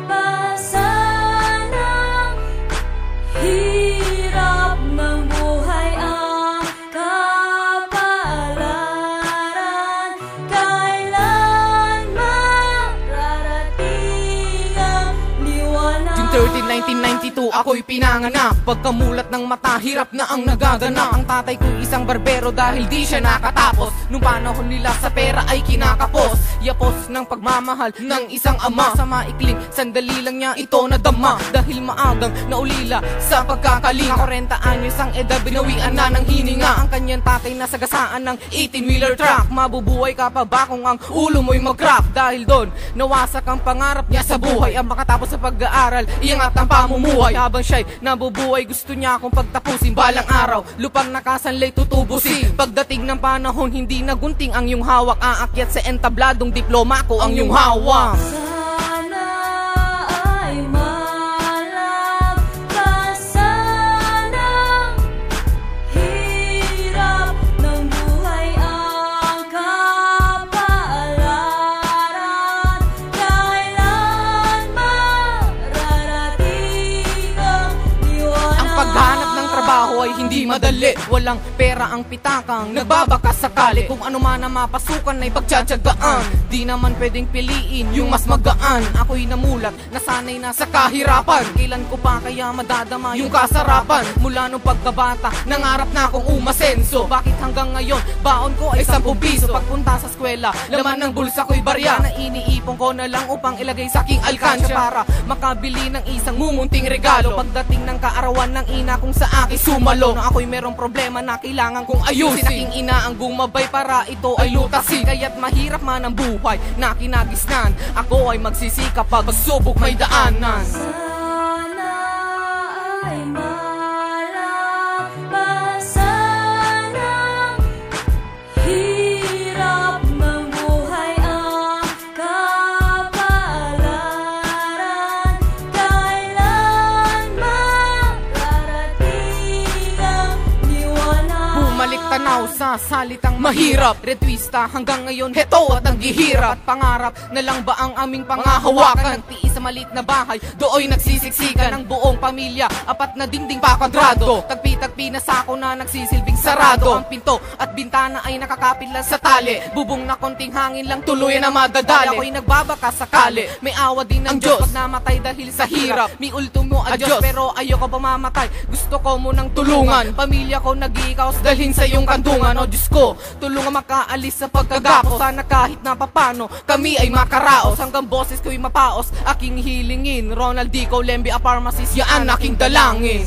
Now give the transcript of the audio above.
basa ng hirap ng buhay ang kapalaran. Kailan mararating ang liwanag? June 13, 1992, ako'y pinanganak. Pagkamulat ng mata, hirap na ang nagaganap. Ang tatay ko'y isang barbero dahil di siya nakatapos. Nung panahon nila sa pera ay kinakapos. Yapos ng pagmamahal ng isang ama. Sa maikling sandali lang niya ito nadama. Dahil maagang naulila sa pagkakalinga. 40 anyos ang edad, binawian na ng hininga. Ang kanyang tatay na sagasaan ng 18-wheeler truck. Mabubuhay ka pa ba kung ang ulo mo'y mag-crack? Dahil doon, nawasak ang pangarap niya sa buhay. Ang makatapos sa pag-aaral, iangat ang pamumuhay. Habang siya'y nabubuhay, gusto niya akong pagtapusin. Balang araw, lupang nakasanlay tutubusin. Pagdating ng panahon, hindi nagunting ang iyong hawak. Aakyat sa entabladong diploma ko ang iyong hawak. Sana ay malagpasan ng hirap ng buhay ang kapalaran. Kailan mararating ang liwanag? Ang paghanap ng trabaho ay hindi madali. Walang pera ang pitakang nagbabakas sakali. Kung ano man ang mapasukan ay pagtsatsagaan. Di naman pwedeng piliin yung mas magaan. Ako'y namulat, nasanay na sa kahirapan. Kailan ko pa kaya madadama yung kasarapan? Mula nung pagkabata, nangarap na akong umasenso. Bakit hanggang ngayon, baon ko ay 10 piso? Pagpunta sa eskwela, laman ng bulsa ko'y barya. Na iniipon ko na lang upang ilagay sa aking alkansya para makabili ng isang mumunting regalo. Pagdating ng kaarawan ng ina kung sa akin sumalo, na ako'y merong problema na kailangan kong ayusin. Aking ina ang gumabay para ito ay lutasin. Kaya't mahirap man ang buhay na kinagisnan, ako ay magsisikap pag pagsubok may daanan. Sana ay malagpasan ng hirap ng buhay ang kapalaran. Kailan mararating ang liwanag? Bumalik tanaw sa salitang mahirap. Retwista hanggang ngayon, heto at naghihirap. At pangarap na lang ba ang aming pangahawakan? Nagtiis sa maliit na bahay, dooy nagsisiksikan ng buong pamilya. Apat na dingding pa kwadrado, tagpi-tagpi na sako na nagsisilbing sarado. Ang pinto at bintana ay nakakapit lang sa tali. Bubong na konting hangin lang tuluyan na madadali. Ako'y nagbabaka sakali, may awa din ng Diyos. Pag namatay dahil sa hirap, may ultimo adyos. Pero ayoko pa mamatay, gusto ko munang tulungan. Pamilya ko nag-iikaos dalhin sa iyong kantungan. O Diyos ko, tulungan makaalis sa pagkagapos. Sana kahit na papano, kami ay makaraos. Hanggang boses ko'y mapaos, aking hilingin. Ronald D. Colembi, a pharmacist, yaan aking dalangin.